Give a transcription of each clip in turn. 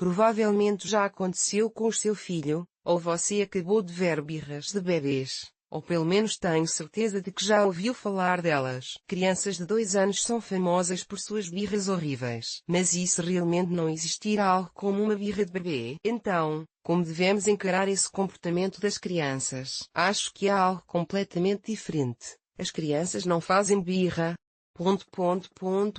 Provavelmente já aconteceu com o seu filho, ou você acabou de ver birras de bebês. Ou pelo menos tenho certeza de que já ouviu falar delas. Crianças de 2 anos são famosas por suas birras horríveis. Mas e se realmente não existir algo como uma birra de bebê? Então, como devemos encarar esse comportamento das crianças? Acho que há algo completamente diferente. As crianças não fazem birra.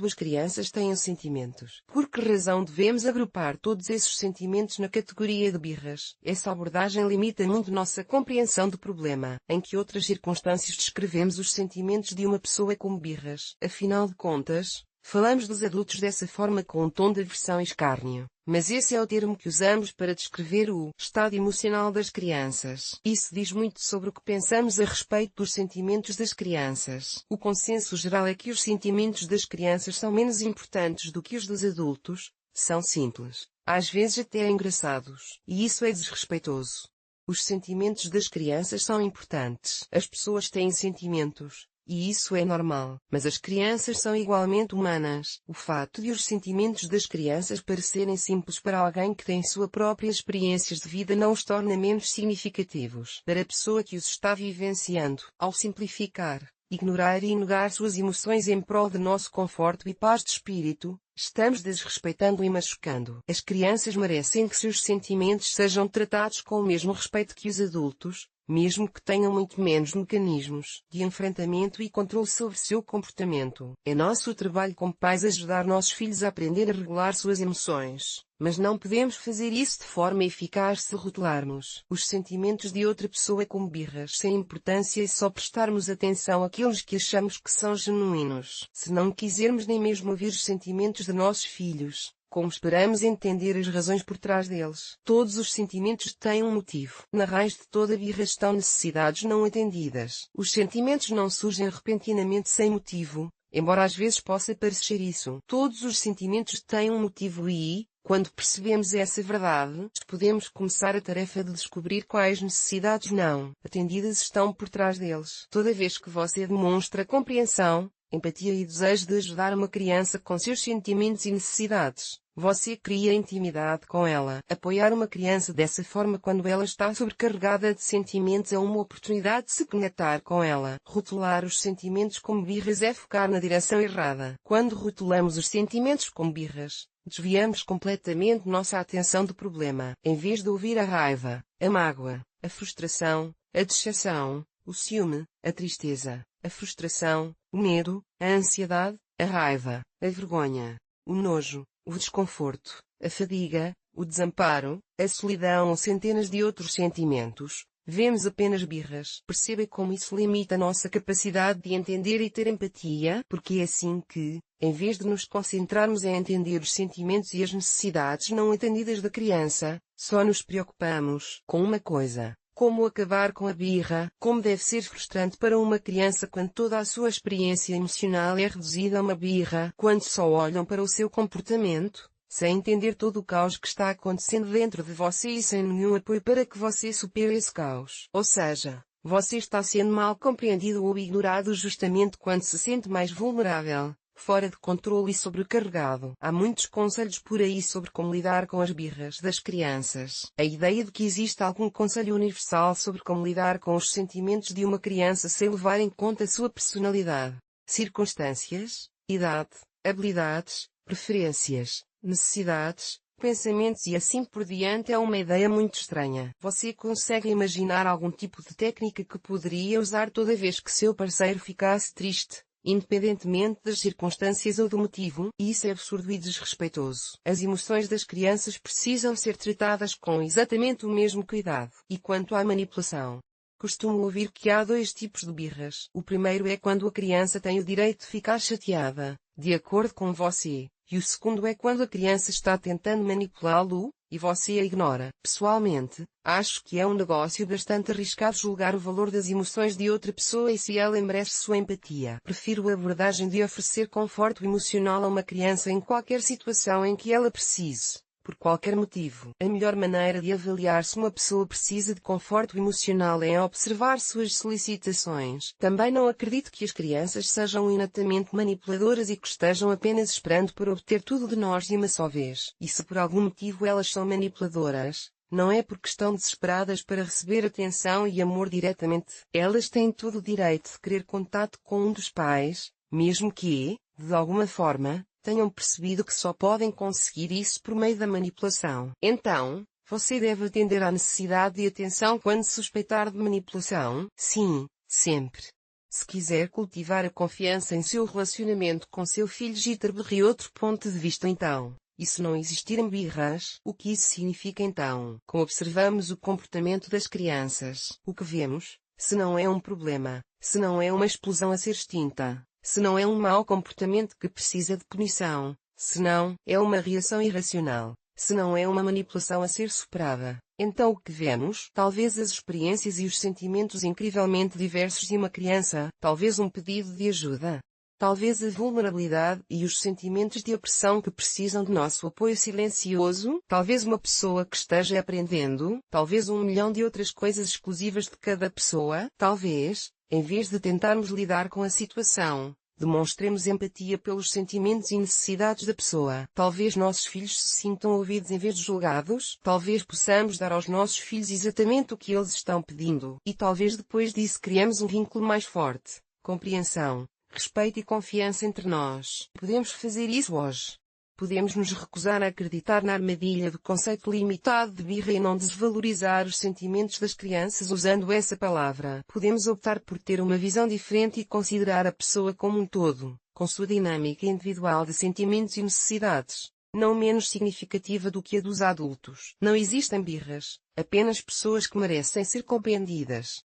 As crianças têm sentimentos. Por que razão devemos agrupar todos esses sentimentos na categoria de birras? Essa abordagem limita muito nossa compreensão do problema. Em que outras circunstâncias descrevemos os sentimentos de uma pessoa como birras? Afinal de contas, falamos dos adultos dessa forma com um tom de aversão e escárnio. Mas esse é o termo que usamos para descrever o estado emocional das crianças. Isso diz muito sobre o que pensamos a respeito dos sentimentos das crianças. O consenso geral é que os sentimentos das crianças são menos importantes do que os dos adultos, são simples, às vezes até engraçados. E isso é desrespeitoso. Os sentimentos das crianças são importantes. As pessoas têm sentimentos. E isso é normal. Mas as crianças são igualmente humanas. O fato de os sentimentos das crianças parecerem simples para alguém que tem sua própria experiências de vida não os torna menos significativos para a pessoa que os está vivenciando. Ao simplificar, ignorar e negar suas emoções em prol de nosso conforto e paz de espírito, estamos desrespeitando e machucando. As crianças merecem que seus sentimentos sejam tratados com o mesmo respeito que os adultos, mesmo que tenham muito menos mecanismos de enfrentamento e controle sobre seu comportamento. É nosso trabalho como pais ajudar nossos filhos a aprender a regular suas emoções, mas não podemos fazer isso de forma eficaz se rotularmos os sentimentos de outra pessoa como birras sem importância e só prestarmos atenção àqueles que achamos que são genuínos. Se não quisermos nem mesmo ouvir os sentimentos de nossos filhos, como esperamos entender as razões por trás deles? Todos os sentimentos têm um motivo. Na raiz de toda birra estão necessidades não atendidas. Os sentimentos não surgem repentinamente sem motivo, embora às vezes possa parecer isso. Todos os sentimentos têm um motivo e, quando percebemos essa verdade, podemos começar a tarefa de descobrir quais necessidades não atendidas estão por trás deles. Toda vez que você demonstra compreensão, empatia e desejo de ajudar uma criança com seus sentimentos e necessidades, você cria intimidade com ela. Apoiar uma criança dessa forma quando ela está sobrecarregada de sentimentos é uma oportunidade de se conectar com ela. Rotular os sentimentos como birras é focar na direção errada. Quando rotulamos os sentimentos como birras, desviamos completamente nossa atenção do problema. Em vez de ouvir a raiva, a mágoa, a frustração, a decepção, o ciúme, a tristeza, a frustração, o medo, a ansiedade, a raiva, a vergonha, o nojo, o desconforto, a fadiga, o desamparo, a solidão ou centenas de outros sentimentos, vemos apenas birras. Perceba como isso limita nossa capacidade de entender e ter empatia, porque é assim que, em vez de nos concentrarmos em entender os sentimentos e as necessidades não atendidas da criança, só nos preocupamos com uma coisa: como acabar com a birra. Como deve ser frustrante para uma criança quando toda a sua experiência emocional é reduzida a uma birra, quando só olham para o seu comportamento, sem entender todo o caos que está acontecendo dentro de você e sem nenhum apoio para que você supere esse caos. Ou seja, você está sendo mal compreendido ou ignorado justamente quando se sente mais vulnerável, fora de controle e sobrecarregado. Há muitos conselhos por aí sobre como lidar com as birras das crianças. A ideia de que existe algum conselho universal sobre como lidar com os sentimentos de uma criança sem levar em conta sua personalidade, circunstâncias, idade, habilidades, preferências, necessidades, pensamentos e assim por diante é uma ideia muito estranha. Você consegue imaginar algum tipo de técnica que poderia usar toda vez que seu parceiro ficasse triste, independentemente das circunstâncias ou do motivo? Isso é absurdo e desrespeitoso. As emoções das crianças precisam ser tratadas com exatamente o mesmo cuidado. E quanto à manipulação? Costumo ouvir que há 2 tipos de birras. O primeiro é quando a criança tem o direito de ficar chateada, de acordo com você. E o segundo é quando a criança está tentando manipulá-lo, e você a ignora. Pessoalmente, acho que é um negócio bastante arriscado julgar o valor das emoções de outra pessoa e se ela merece sua empatia. Prefiro a abordagem de oferecer conforto emocional a uma criança em qualquer situação em que ela precise, porque qualquer motivo. A melhor maneira de avaliar se uma pessoa precisa de conforto emocional é observar suas solicitações. Também não acredito que as crianças sejam inatamente manipuladoras e que estejam apenas esperando por obter tudo de nós de uma só vez. E se por algum motivo elas são manipuladoras, não é porque estão desesperadas para receber atenção e amor diretamente. Elas têm todo o direito de querer contato com um dos pais, mesmo que, de alguma forma, tenham percebido que só podem conseguir isso por meio da manipulação. Então, você deve atender à necessidade de atenção quando suspeitar de manipulação. Sim, sempre. Se quiser cultivar a confiança em seu relacionamento com seu filho Jitterberry, outro ponto de vista então. E se não existirem birras, o que isso significa então? Como observamos o comportamento das crianças, o que vemos, se não é um problema, se não é uma explosão a ser extinta, se não é um mau comportamento que precisa de punição, se não é uma reação irracional, se não é uma manipulação a ser superada, então o que vemos? Talvez as experiências e os sentimentos incrivelmente diversos de uma criança, talvez um pedido de ajuda. Talvez a vulnerabilidade e os sentimentos de opressão que precisam de nosso apoio silencioso, talvez uma pessoa que esteja aprendendo, talvez 1 milhão de outras coisas exclusivas de cada pessoa, talvez, em vez de tentarmos lidar com a situação, demonstremos empatia pelos sentimentos e necessidades da pessoa. Talvez nossos filhos se sintam ouvidos em vez de julgados, talvez possamos dar aos nossos filhos exatamente o que eles estão pedindo, e talvez depois disso criemos um vínculo mais forte, compreensão, respeito e confiança entre nós. Podemos fazer isso hoje. Podemos nos recusar a acreditar na armadilha do conceito limitado de birra e não desvalorizar os sentimentos das crianças usando essa palavra. Podemos optar por ter uma visão diferente e considerar a pessoa como um todo, com sua dinâmica individual de sentimentos e necessidades, não menos significativa do que a dos adultos. Não existem birras, apenas pessoas que merecem ser compreendidas.